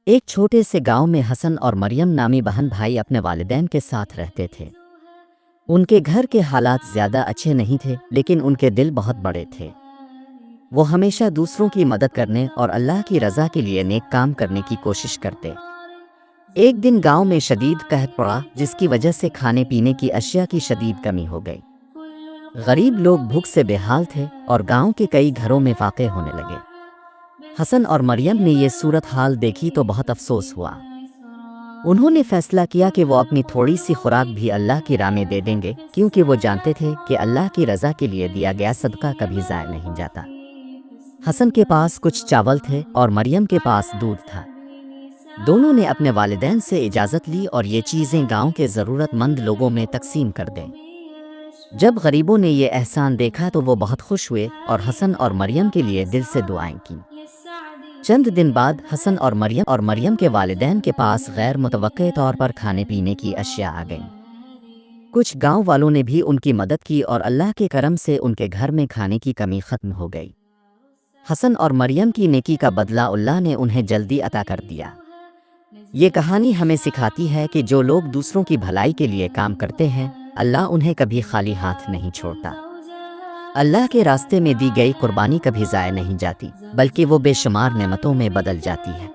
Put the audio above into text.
ایک چھوٹے سے گاؤں میں حسن اور مریم نامی بہن بھائی اپنے والدین کے ساتھ رہتے تھے۔ ان کے گھر کے حالات زیادہ اچھے نہیں تھے، لیکن ان کے دل بہت بڑے تھے۔ وہ ہمیشہ دوسروں کی مدد کرنے اور اللہ کی رضا کے لیے نیک کام کرنے کی کوشش کرتے۔ ایک دن گاؤں میں شدید قحط پڑا، جس کی وجہ سے کھانے پینے کی اشیاء کی شدید کمی ہو گئی۔ غریب لوگ بھوک سے بے حال تھے اور گاؤں کے کئی گھروں میں فاقے ہونے لگے۔ حسن اور مریم نے یہ صورتحال دیکھی تو بہت افسوس ہوا۔ انہوں نے فیصلہ کیا کہ وہ اپنی تھوڑی سی خوراک بھی اللہ کی راہ میں دے دیں گے، کیونکہ وہ جانتے تھے کہ اللہ کی رضا کے لیے دیا گیا صدقہ کبھی ضائع نہیں جاتا۔ حسن کے پاس کچھ چاول تھے اور مریم کے پاس دودھ تھا۔ دونوں نے اپنے والدین سے اجازت لی اور یہ چیزیں گاؤں کے ضرورت مند لوگوں میں تقسیم کر دیں۔ جب غریبوں نے یہ احسان دیکھا تو وہ بہت خوش ہوئے اور حسن اور مریم کے لیے دل سے دعائیں کیں۔ چند دن بعد حسن اور مریم کے والدین کے پاس غیر متوقع طور پر کھانے پینے کی اشیاء آ گئیں۔ کچھ گاؤں والوں نے بھی ان کی مدد کی اور اللہ کے کرم سے ان کے گھر میں کھانے کی کمی ختم ہو گئی۔ حسن اور مریم کی نیکی کا بدلہ اللہ نے انہیں جلدی عطا کر دیا۔ یہ کہانی ہمیں سکھاتی ہے کہ جو لوگ دوسروں کی بھلائی کے لیے کام کرتے ہیں، اللہ انہیں کبھی خالی ہاتھ نہیں چھوڑتا۔ اللہ کے راستے میں دی گئی قربانی کبھی ضائع نہیں جاتی، بلکہ وہ بے شمار نعمتوں میں بدل جاتی ہے۔